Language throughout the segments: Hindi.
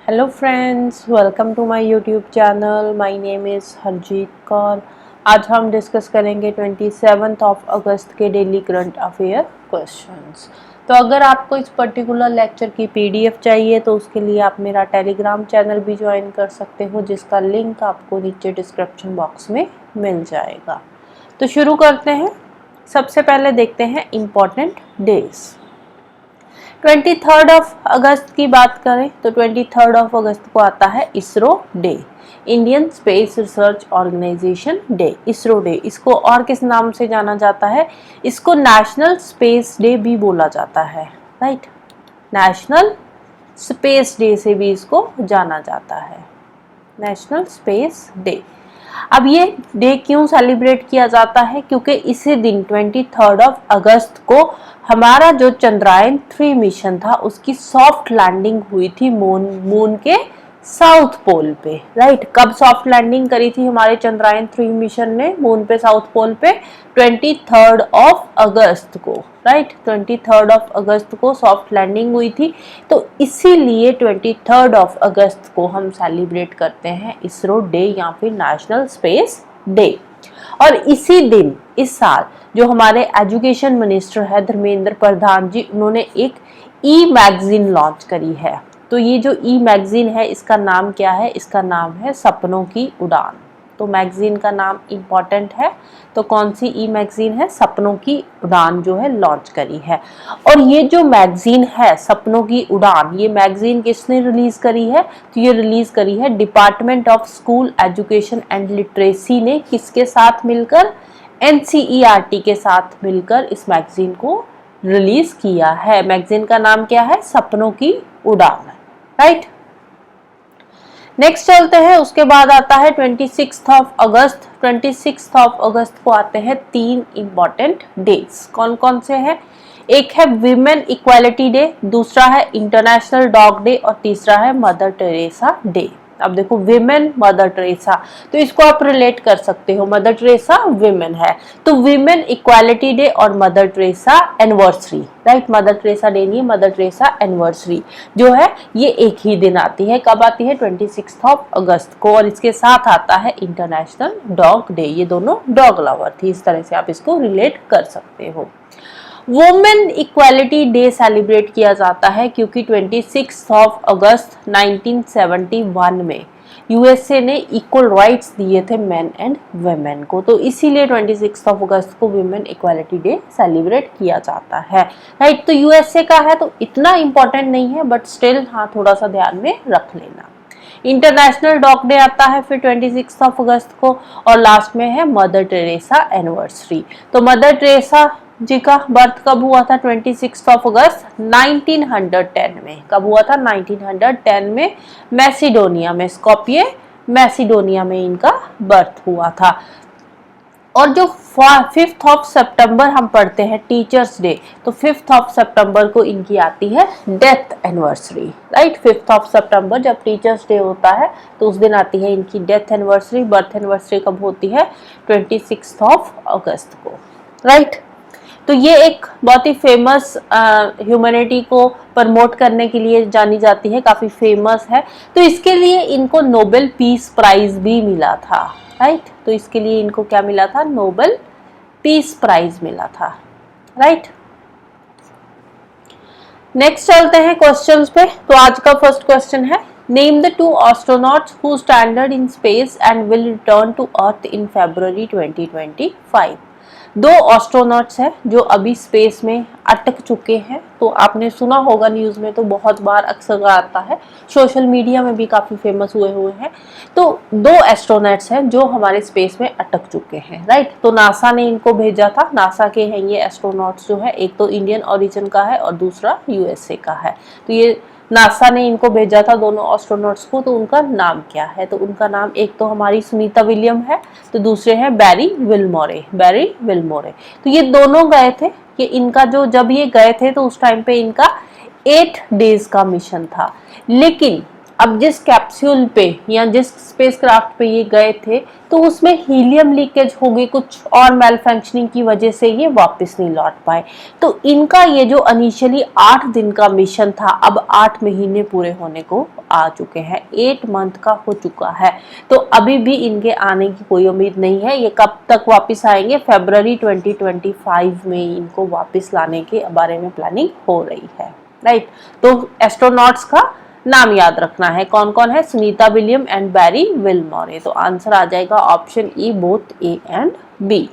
Hello friends, welcome to my YouTube channel. My name is Harjeet Kaur. आज हम डिस्कस करेंगे 27 अगस्त के डेली करंट अफेयर क्वेश्चंस। तो अगर आपको इस पर्टिकुलर लेक्चर की पीडीएफ चाहिए तो उसके लिए आप मेरा टेलीग्राम चैनल भी ज्वाइन कर सकते हो, जिसका लिंक आपको नीचे डिस्क्रिप्शन बॉक्स में मिल जाएगा। तो शुरू करते हैं। सबसे पहले देखते हैं इम्पॉर्टेंट डेज। 23 अगस्त की बात करें तो 23 अगस्त को आता है ISRO day, Indian space research organisation day, ISRO day. इसको और किस नाम से जाना जाता है? इसको नेशनल स्पेस डे भी बोला जाता है, राइट। नेशनल स्पेस डे से भी इसको जाना जाता है, नेशनल स्पेस डे। अब ये डे क्यों सेलिब्रेट किया जाता है? क्योंकि इसी दिन 23 अगस्त को हमारा जो चंद्रयान 3 मिशन था उसकी सॉफ्ट लैंडिंग हुई थी मून के साउथ पोल पे, राइट। कब सॉफ्ट लैंडिंग करी थी हमारे चंद्रयान 3 मिशन ने मून पे साउथ पोल पे? 23 अगस्त को, राइट। 23 अगस्त को सॉफ्ट लैंडिंग हुई थी, तो इसीलिए 23 अगस्त को हम सेलिब्रेट करते हैं इसरो डे या फिर नेशनल स्पेस डे। और इसी दिन इस साल जो हमारे एजुकेशन मिनिस्टर है धर्मेंद्र प्रधान जी, उन्होंने एक ई मैगजीन लॉन्च करी है। तो ये जो ई मैगजीन है इसका नाम क्या है? इसका नाम है सपनों की उड़ान। तो मैगजीन का नाम इम्पॉर्टेंट है। तो कौन सी ई मैगजीन है? सपनों की उड़ान जो है लॉन्च करी है। और ये जो मैगजीन है सपनों की उड़ान, ये मैगजीन किसने रिलीज करी है? तो ये रिलीज करी है department of school education and literacy ने। किसके साथ मिलकर? एनसीईआरटी के साथ मिलकर इस मैगजीन को रिलीज किया है। मैगजीन का नाम क्या है? सपनों की उड़ान, राइट। नेक्स्ट चलते हैं। उसके बाद आता है 26 अगस्त। 26 अगस्त को आते हैं 3 इंपॉर्टेंट डेज। कौन कौन से हैं? एक है विमेन इक्वालिटी डे, दूसरा है इंटरनेशनल डॉग डे और तीसरा है मदर टेरेसा डे। अब देखो, विमेन मदर टेरेसा, तो इसको आप रिलेट कर सकते हो। मदर टेरेसा विमेन है, तो विमेन इक्वालिटी डे और mother Teresa anniversary, right. Mother Teresa day नहीं, मदर टेरेसा एनिवर्सरी जो है ये एक ही दिन आती है। कब आती है? 26 अगस्त को। और इसके साथ आता है इंटरनेशनल डॉग डे। ये दोनों डॉग लवर थी, इस तरह से आप इसको रिलेट कर सकते हो। वुमेन इक्वालिटी डे सेलिब्रेट किया जाता है क्योंकि 26 अगस्त 1971 में यूएसए ने इक्वल राइट्स दिए थे मेन एंड वुमेन को। तो इसीलिए 26 अगस्त को वुमेन इक्वालिटी डे सेलिब्रेट किया जाता है, राइट। तो यूएसए का है तो इतना इंपॉर्टेंट नहीं है, बट स्टिल हाँ थोड़ा सा ध्यान में रख लेना। इंटरनेशनल डॉग डे आता है फिर 26 अगस्त को, और लास्ट में है मदर टेरेसा एनिवर्सरी। तो मदर टेरेसा जी का बर्थ कब हुआ था? 26 अगस्त 1910 में। कब हुआ था? 1910 में मैसिडोनिया में, स्कोपिये मैसिडोनिया में इनका बर्थ हुआ था। और जो 5 सितंबर हम पढ़ते हैं टीचर्स डे, तो 5 सितंबर को इनकी आती है डेथ एनिवर्सरी, राइट। 5 सितंबर जब टीचर्स डे होता है तो उस दिन आती है इनकी डेथ एनिवर्सरी। बर्थ एनिवर्सरी कब होती है? 26 अगस्त को, राइट। तो ये एक बहुत ही फेमस ह्यूमैनिटी को प्रमोट करने के लिए जानी जाती है, काफी फेमस है। तो इसके लिए इनको नोबेल पीस प्राइज भी मिला था, राइट। तो इसके लिए इनको क्या मिला था? नोबेल पीस प्राइज मिला था, राइट। नेक्स्ट चलते हैं क्वेश्चंस पे। तो आज का फर्स्ट क्वेश्चन है, name the 2 astronauts who stranded in space and will return to earth in February 2025। 2 astronauts हैं जो अभी स्पेस में अटक चुके हैं। तो आपने सुना होगा न्यूज़ में, तो बहुत बार अक्सर आता है, सोशल मीडिया में भी काफ़ी फेमस हुए हैं। तो 2 एस्ट्रोनॉट्स हैं जो हमारे स्पेस में अटक चुके हैं, राइट। तो नासा ने इनको भेजा था, नासा के हैं ये एस्ट्रोनॉट्स जो है। एक तो इंडियन ओरिजिन का है और दूसरा यूएसए का है। तो ये नासा ने इनको भेजा था दोनों एस्ट्रोनॉट्स को। तो उनका नाम क्या है? तो उनका नाम, एक तो हमारी सुनीता विलियम है, तो दूसरे हैं बैरी विल्मोरे, बैरी विल्मोरे। तो ये दोनों गए थे कि इनका जो, जब ये गए थे तो उस टाइम पे इनका 8 डेज का मिशन था। लेकिन अब जिस कैप्सूल पे या जिस स्पेसक्राफ्ट पे ये गए थे तो उसमें हीलियम लीकेज हो गई, कुछ और मेल फंक्शनिंग की वजह से ये वापस नहीं लौट पाए। तो इनका ये जो इनिशियली 8 दिन का मिशन था, अब 8 महीने पूरे होने को आ चुके हैं, 8 मंथ का हो चुका है। तो अभी भी इनके आने की कोई उम्मीद नहीं है। ये कब तक वापस आएंगे? फरवरी 2025 में इनको वापस लाने के बारे में प्लानिंग हो रही है, राइट। तो एस्ट्रोनॉट्स का नाम याद रखना है, कौन कौन है? Sunita William and Barry Wilmore. तो आंसर आ जाएगा option E, both A and B.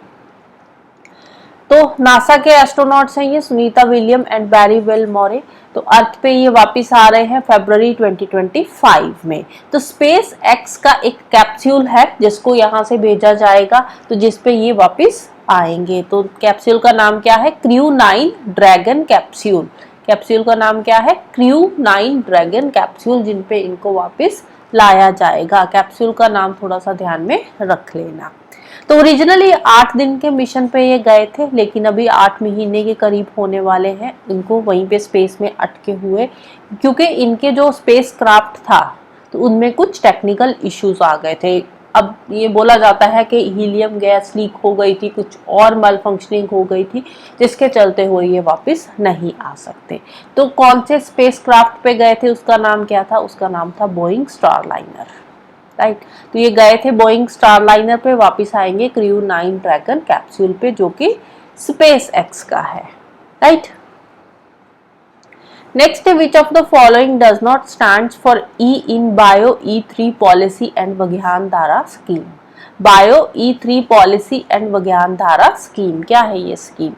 तो नासा के एस्ट्रोनॉट्स हैं ये Sunita William and Barry Wilmore. तो अर्थ पे ये वापस आ रहे हैं फरवरी 2025 में। तो स्पेस एक्स का एक कैप्सूल है जिसको यहाँ से भेजा जाएगा, तो जिसपे ये वापस आएंगे। तो कैप्सूल का नाम क्या है? Crew 9 dragon capsule. कैप्सूल का नाम क्या है? क्रू 9 ड्रैगन कैप्सूल, जिन पे इनको वापस लाया जाएगा। कैप्सूल का नाम थोड़ा सा ध्यान में रख लेना। तो ओरिजिनली 8 दिन के मिशन पे ये गए थे, लेकिन अभी 8 महीने के करीब होने वाले हैं इनको वहीं पे स्पेस में अटके हुए, क्योंकि इनके जो स्पेस क्राफ्ट था तो उनमें कुछ टेक्निकल इश्यूज आ गए थे। अब ये बोला जाता है कि हीलियम गैस लीक हो गई थी, कुछ और माल फंक्शनिंग हो गई थी, जिसके चलते हुए ये वापस नहीं आ सकते। तो कौन से स्पेस क्राफ्ट पे गए थे, उसका नाम क्या था? उसका नाम था बोइंग स्टारलाइनर, राइट। तो ये गए थे बोइंग स्टारलाइनर पे, वापस आएंगे क्रू 9 ड्रैगन कैप्सूल पे, जो कि स्पेस एक्स का है, right. Next, which of the following does not stands for E in Bio E3 policy and Vigyanadhara scheme? Bio E3 policy and Vigyanadhara scheme, क्या है ये स्कीम?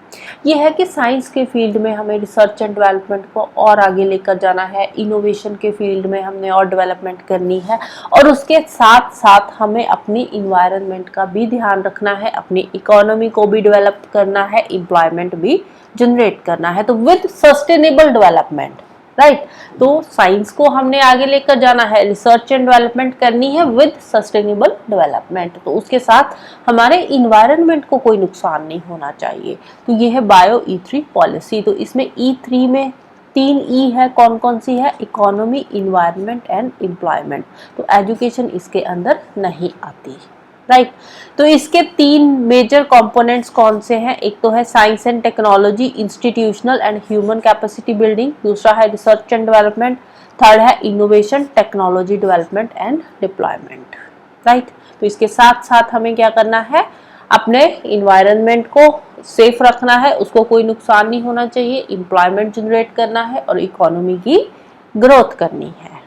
ये है कि साइंस के फील्ड में हमें रिसर्च एंड डेवलपमेंट को और आगे लेकर जाना है, इनोवेशन के फील्ड में हमने और डेवलपमेंट करनी है, और उसके साथ साथ हमें अपनी इन्वायरमेंट का भी ध्यान रखना है, अपनी इकोनॉमी को भी डेवलप करना है, एम्प्लॉयमेंट भी जनरेट करना है। तो विद सस्टेनेबल डेवलपमेंट, राइट। तो साइंस को हमने आगे लेकर जाना है, रिसर्च एंड डेवलपमेंट करनी है विद सस्टेनेबल डेवलपमेंट, तो उसके साथ हमारे इन्वायरमेंट को कोई नुकसान नहीं होना चाहिए। तो ये है बायो E3 पॉलिसी। तो इसमें E3 में 3 ई है, कौन कौन सी है? Economy, environment and employment. तो एजुकेशन इसके अंदर नहीं आती, राइट। तो इसके 3 मेजर कंपोनेंट्स कौन से हैं? एक तो है science and technology, institutional and human capacity building, दूसरा है रिसर्च एंड डेवलपमेंट, थर्ड है innovation, technology development and deployment, right. तो इसके साथ साथ हमें क्या करना है? अपने इन्वायरमेंट को सेफ रखना है, उसको कोई नुकसान नहीं होना चाहिए, एम्प्लॉयमेंट जनरेट करना है और इकोनॉमी की ग्रोथ करनी है।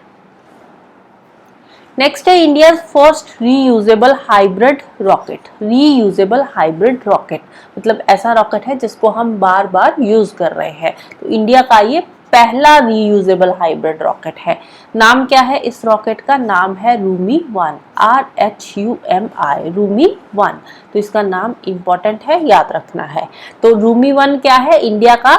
नेक्स्ट है India first reusable hybrid rocket. Reusable hybrid rocket मतलब ऐसा रॉकेट है जिसको हम बार बार यूज कर रहे हैं। तो इंडिया का ये पहला रीयूजेबल हाइब्रिड रॉकेट है। नाम क्या है इस रॉकेट का? नाम है रूमी 1, RHUMI, रूमी 1। तो इसका नाम इंपॉर्टेंट है, याद रखना है। तो रूमी 1 क्या है? इंडिया का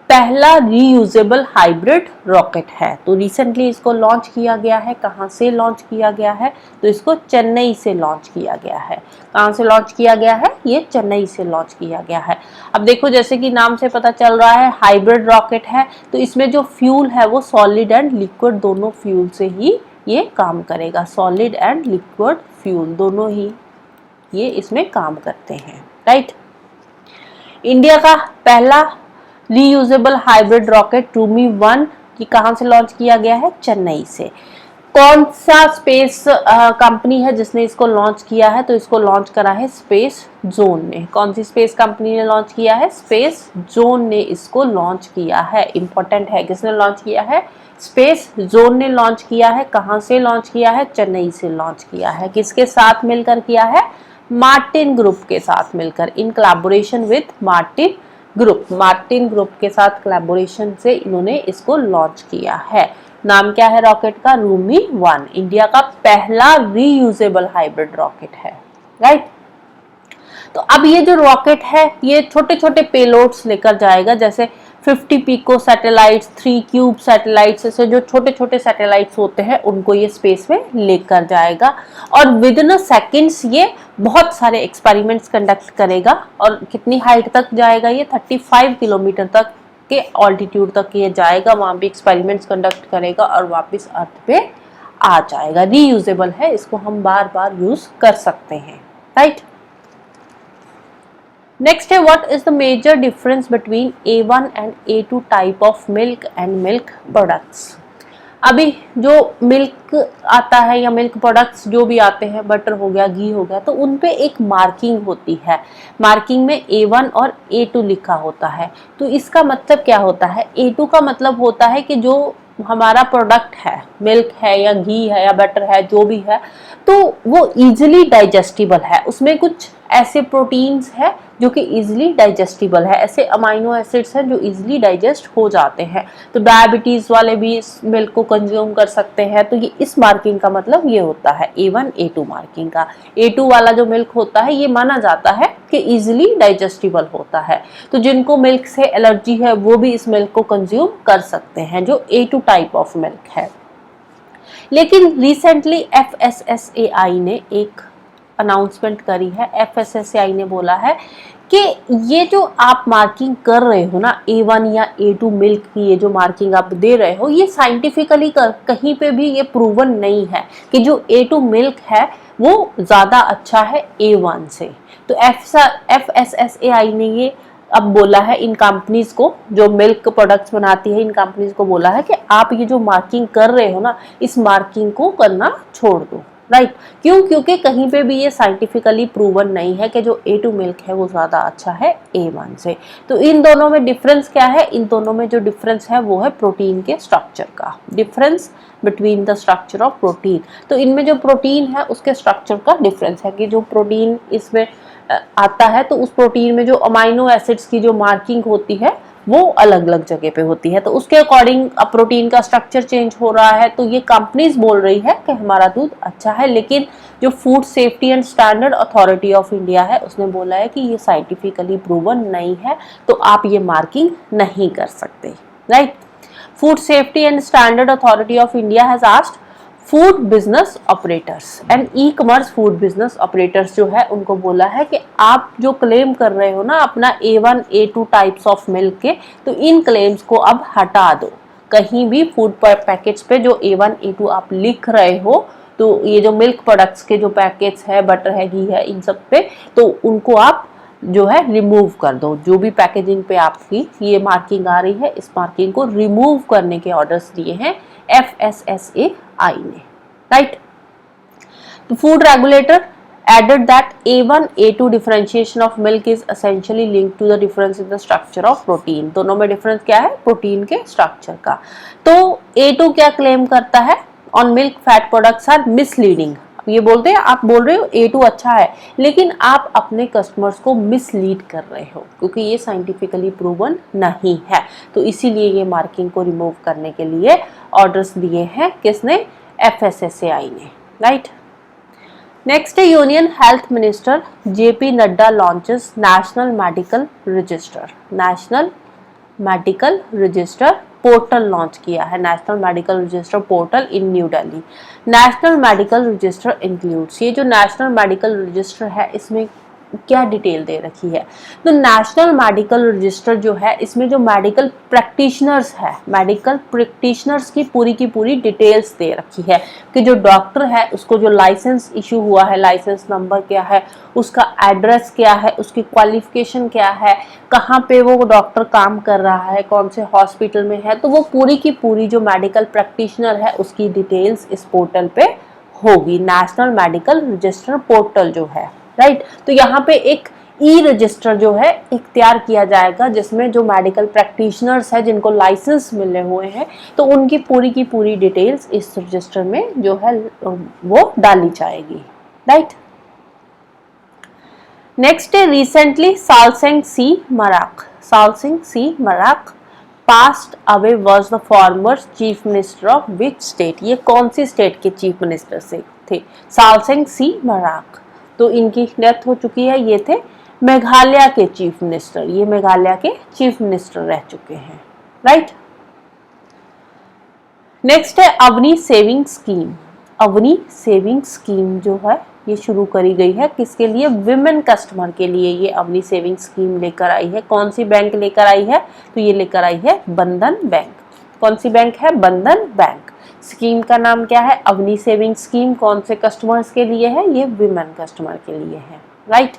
पहला रीयूजेबल हाइब्रिड रॉकेट है। तो रिसेंटली इसको लॉन्च किया गया है। कहाँ से लॉन्च किया गया है? तो इसको चेन्नई से लॉन्च किया गया है। कहाँ से लॉन्च किया गया है? ये चेन्नई से लॉन्च किया गया है। अब देखो, जैसे कि नाम से पता चल रहा है हाइब्रिड रॉकेट है, तो इसमें जो फ्यूल है वो सॉलिड एंड लिक्विड दोनों फ्यूल से ही ये काम करेगा। सॉलिड एंड लिक्विड फ्यूल दोनों ही ये इसमें काम करते हैं, राइट। इंडिया का पहला रीयूजेबल हाइब्रिड रॉकेट रूमी 1 ये कहाँ से लॉन्च किया गया है? चेन्नई से। कौन सा स्पेस कंपनी है जिसने इसको लॉन्च किया है? तो इसको लॉन्च करा है स्पेस जोन ने। कौन सी स्पेस कंपनी ने लॉन्च किया है? स्पेस जोन ने इसको लॉन्च किया है। इंपॉर्टेंट है, किसने लॉन्च किया है? स्पेस जोन ने लॉन्च किया है। कहाँ से लॉन्च किया है? चेन्नई से लॉन्च किया है। किसके साथ मिलकर किया है? मार्टिन ग्रुप के साथ मिलकर, in collaboration with Martin group. Martin group के साथ कोलैबोरेशन से इन्होंने इसको लॉन्च किया है। नाम क्या है रॉकेट का? रूमी 1। इंडिया का पहला रीयूजेबल हाइब्रिड रॉकेट है, राइट। तो अब ये जो रॉकेट है ये छोटे छोटे पेलोड्स लेकर जाएगा, जैसे 50 पिको सैटेलाइट्स, 3 क्यूब सैटेलाइट्स, ऐसे जो छोटे छोटे सैटेलाइट्स होते हैं उनको ये स्पेस में लेकर जाएगा और विद इन सेकेंड्स ये बहुत सारे एक्सपेरिमेंट्स कंडक्ट करेगा। और कितनी हाइट तक जाएगा ये? 35 किलोमीटर तक के ऑल्टीट्यूड तक ये जाएगा, वहां भी एक्सपेरिमेंट्स कंडक्ट करेगा और वापस अर्थ पे आ जाएगा, रीयूजेबल है, इसको हम बार बार यूज कर सकते हैं, राइट। नेक्स्ट है what is the major difference between A1 and A2 type of milk and milk products. अभी जो मिल्क आता है या मिल्क प्रोडक्ट्स जो भी आते हैं, बटर हो गया, घी हो गया, तो उन पे एक मार्किंग होती है, मार्किंग में A1 और A2 लिखा होता है। तो इसका मतलब क्या होता है, A2 का मतलब होता है कि जो हमारा प्रोडक्ट है, मिल्क है या घी है या बटर है, जो भी है, तो वो इजीली डाइजेस्टिबल है, उसमें कुछ ऐसे प्रोटीन्स है जो कि इजीली डाइजेस्टिबल है, ऐसे अमाइनो एसिड्स हैं जो इजीली डाइजेस्ट हो जाते हैं। तो डायबिटीज वाले भी इस मिल्क को कंज्यूम कर सकते हैं। तो ये इस मार्किंग का मतलब ये होता है A1 A2 मार्किंग का। A2 वाला जो मिल्क होता है ये माना जाता है कि इजीली डाइजेस्टिबल होता है, तो जिनको मिल्क से एलर्जी है वो भी इस मिल्क को कंज्यूम कर सकते हैं, जो A2 टाइप ऑफ मिल्क है। लेकिन रिसेंटली FSSAI ने एक अनाउंसमेंट करी है। FSSAI ने बोला है कि ये जो आप मार्किंग कर रहे हो ना, A1 या A2 मिल्क की ये जो मार्किंग आप दे रहे हो, ये साइंटिफिकली कहीं पे भी ये प्रूवन नहीं है कि जो A2 मिल्क है वो ज़्यादा अच्छा है A1 से। तो FSSAI ने ये अब बोला है इन कंपनीज को, जो मिल्क प्रोडक्ट्स बनाती है, इन कंपनीज को बोला है कि आप ये जो मार्किंग कर रहे हो ना, इस मार्किंग को करना छोड़ दो, राइट। क्यों? क्योंकि कहीं पे भी ये साइंटिफिकली प्रूवन नहीं है कि जो A2 मिल्क है वो ज़्यादा अच्छा है A1 से। तो इन दोनों में डिफरेंस क्या है? इन दोनों में जो डिफरेंस है वो है प्रोटीन के स्ट्रक्चर का, difference between the structure of protein. तो इनमें जो प्रोटीन है उसके स्ट्रक्चर का डिफरेंस है कि जो प्रोटीन इसमें आता है तो उस प्रोटीन में जो अमाइनो एसिड्स की जो मार्किंग होती है वो अलग अलग जगह पे होती है, तो उसके अकॉर्डिंग अब प्रोटीन का स्ट्रक्चर चेंज हो रहा है। तो ये कंपनीज बोल रही है कि हमारा दूध अच्छा है, लेकिन जो food safety and standard authority of India है उसने बोला है कि ये साइंटिफिकली प्रूवन नहीं है, तो आप ये मार्किंग नहीं कर सकते, right. Food safety and standard authority of India has asked food business operators and e commerce food business operators जो है उनको बोला है कि आप जो क्लेम कर रहे हो ना अपना A1 A2 types of milk के, तो इन क्लेम्स को अब हटा दो। कहीं भी फूड पैकेट्स पे जो A1 A2 आप लिख रहे हो, तो ये जो मिल्क प्रोडक्ट्स के जो पैकेट्स है, बटर है, घी है, इन सब पे तो उनको आप जो है रिमूव कर दो। जो भी पैकेजिंग पे आपकी ये मार्किंग आ रही है, इस मार्किंग को रिमूव करने के ऑर्डर्स दिए हैं FSSAI ने, right. The food regulator added that A1 A2 differentiation of milk is essentially linked to the difference in the structure of protein। दोनों में डिफरेंस क्या है? प्रोटीन के स्ट्रक्चर का। तो A2 क्या क्लेम करता है? On milk fat products are misleading। ये बोलते हैं, आप बोल रहे हो A2 अच्छा है, लेकिन आप अपने कस्टमर्स को मिसलीड कर रहे हो, क्योंकि ये साइंटिफिकली प्रूवन नहीं है। तो इसीलिए ये मार्किंग को रिमूव करने के लिए ऑर्डर्स दिए हैं किसने? FSSAI ने, राइट। नेक्स्ट है union health minister JP Nadda launches national medical register. National medical register portal launch किया है, national medical register portal in New Delhi. National medical register includes, ये जो नेशनल मेडिकल रजिस्टर है इसमें क्या डिटेल दे रखी है? तो नेशनल मेडिकल रजिस्टर जो है इसमें जो मेडिकल प्रैक्टिशनर्स है, मेडिकल प्रैक्टिशनर्स की पूरी डिटेल्स दे रखी है कि जो डॉक्टर है उसको जो लाइसेंस इशू हुआ है, लाइसेंस नंबर क्या है, उसका एड्रेस क्या है, उसकी क्वालिफिकेशन क्या है, कहाँ पे वो डॉक्टर काम कर रहा है, कौन से हॉस्पिटल में है, तो वो पूरी की पूरी जो मेडिकल प्रैक्टिशनर है उसकी डिटेल्स इस पोर्टल पे होगी। नेशनल मेडिकल रजिस्टर पोर्टल जो है, राइट। तो यहाँ पे एक ई रजिस्टर जो है इख्तियार किया जाएगा, जिसमें जो मेडिकल प्रैक्टिशनर्स है जिनको लाइसेंस मिले हुए हैं, तो उनकी पूरी की पूरी डिटेल्स इस रजिस्टर में जो है वो डाली जाएगी, राइट। नेक्स्ट है recently Salseng C Marak passed away was the former chief minister of which state. ये कौन सी स्टेट के चीफ मिनिस्टर से थे? सालसेंग सी मराक। तो इनकी डेथ हो चुकी है, ये थे मेघालय के चीफ मिनिस्टर, ये मेघालय के चीफ मिनिस्टर रह चुके हैं, राइट। नेक्स्ट है Avni saving scheme. Avni saving scheme जो है ये शुरू करी गई है, किसके लिए? विमेन कस्टमर के लिए ये अवनी सेविंग स्कीम लेकर आई है। कौन सी बैंक लेकर आई है? तो ये लेकर आई है बंधन बैंक। कौन सी बैंक है? बंधन बैंक। स्कीम का नाम क्या है? Avni saving scheme. कौन से कस्टमर्स के लिए है? ये विमेन कस्टमर के लिए है, राइट।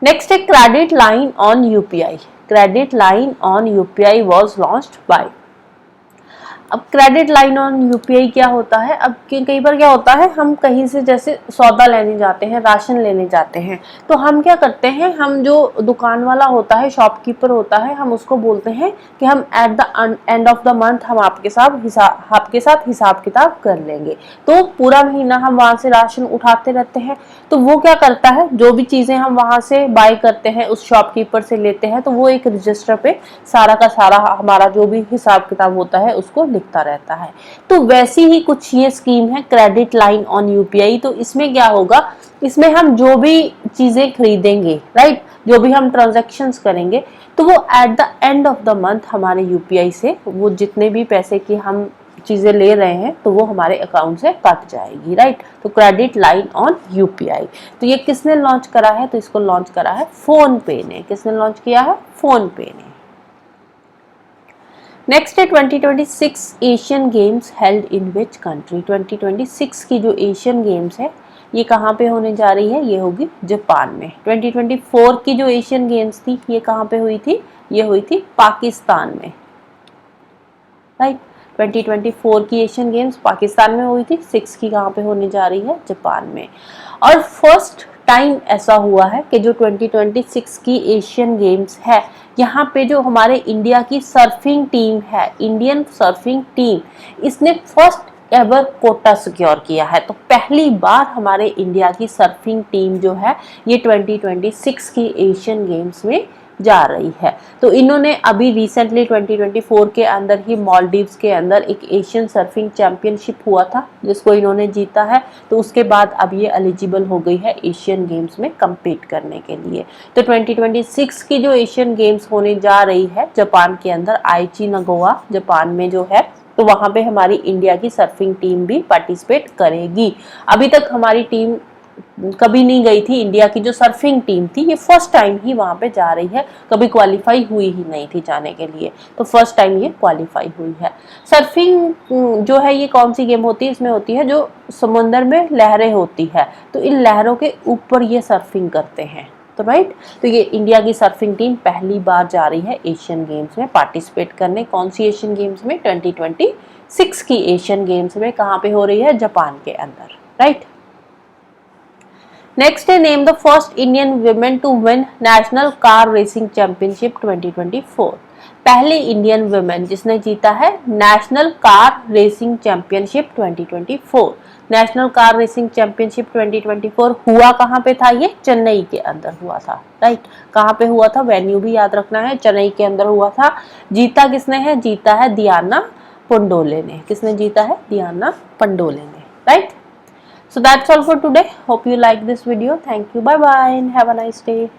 नेक्स्ट है credit line on UPI. Credit line on UPI was launched by. अब क्रेडिट लाइन ऑन यूपीआई क्या होता है? अब कई बार क्या होता है, हम कहीं से जैसे सौदा लेने जाते हैं, राशन लेने जाते हैं, तो हम क्या करते हैं, हम जो दुकान वाला होता है, शॉपकीपर होता है, हम उसको बोलते हैं कि हम at the end of the month हम आपके साथ हिसाब किताब कर लेंगे। तो पूरा महीना हम वहां से राशन उठाते रहते हैं। तो वो क्या करता है, जो भी चीजें हम वहां से बाय करते हैं, उस शॉपकीपर से लेते हैं, तो वो एक रजिस्टर पे सारा का सारा हमारा जो भी हिसाब किताब होता है उसको लिखता रहता है। तो वैसी ही कुछ ये स्कीम है क्रेडिट लाइन ऑन यूपीआई। तो इसमें क्या होगा, इसमें हम जो भी चीजें खरीदेंगे, राइट, जो भी हम ट्रांजैक्शंस करेंगे, तो वो at the end of the month हमारे यूपीआई से वो जितने भी पैसे की हम चीजें ले रहे हैं तो वो हमारे अकाउंट से कट जाएगी, राइट। तो क्रेडिट लाइन ऑन यूपीआई, तो ये किसने लॉन्च करा है? तो इसको लॉन्च करा है फोन पे ने। किसने लॉन्च किया है? फोन पे ने। नेक्स्ट है 2026 Asian games held in which country. 2026 की जो एशियन गेम्स है ये कहाँ पे होने जा रही है? ये होगी जापान में। 2024 की जो एशियन गेम्स थी ये कहाँ पे हुई थी? ये हुई थी पाकिस्तान में, राइट। 2024 की एशियन गेम्स पाकिस्तान में हुई थी, 6 की कहाँ पे होने जा रही है? जापान में। और फर्स्ट टाइम ऐसा हुआ है कि जो 2026 की एशियन गेम्स है, यहाँ पे जो हमारे इंडिया की सर्फिंग टीम है, इंडियन सर्फिंग टीम, इसने फर्स्ट एवर कोटा सिक्योर किया है। तो पहली बार हमारे इंडिया की सर्फिंग टीम जो है ये 2026 की एशियन गेम्स में जा रही है। तो इन्होंने अभी रिसेंटली 2024 के अंदर ही मालदीव्स के अंदर एक एशियन सर्फिंग चैंपियनशिप हुआ था जिसको इन्होंने जीता है। तो उसके बाद अब ये एलिजिबल हो गई है एशियन गेम्स में compete करने के लिए। तो 2026 की जो एशियन गेम्स होने जा रही है जापान के अंदर, आईची नगोया जापान में जो है, तो वहां पे हमारी इंडिया की सर्फिंग टीम भी पार्टिसिपेट करेगी। अभी तक हमारी टीम कभी नहीं गई थी, इंडिया की जो सर्फिंग टीम थी ये फर्स्ट टाइम ही वहां पे जा रही है, कभी क्वालिफाई हुई ही नहीं थी जाने के लिए, तो फर्स्ट टाइम ये क्वालिफाई हुई है। सर्फिंग जो है ये कौन सी गेम होती है? इसमें होती है जो समुद्र में लहरें होती है, तो इन लहरों के ऊपर ये सर्फिंग करते हैं, तो राइट। तो ये इंडिया की सर्फिंग टीम पहली बार जा रही है एशियन गेम्स में पार्टिसिपेट करने। कौन सी एशियन गेम्स में? 2026 की एशियन गेम्स में। कहाँ पे हो रही है? जापान के अंदर, राइट। नेक्स्ट है name the first Indian women to win national car racing championship 2024। पहली इंडियन वुमेन जिसने जीता है national car racing championship 2024। National car racing championship 2024 हुआ कहाँ पे था? ये चेन्नई के अंदर हुआ था, राइट। कहाँ पे हुआ था? वेन्यू भी याद रखना है, चेन्नई के अंदर हुआ था। जीता किसने है? जीता है दियाना पंडोले ने। किसने जीता है? दियाना पंडोले ने, right. So that's all for today. Hope you like this video. Thank you. Bye bye and have a nice day.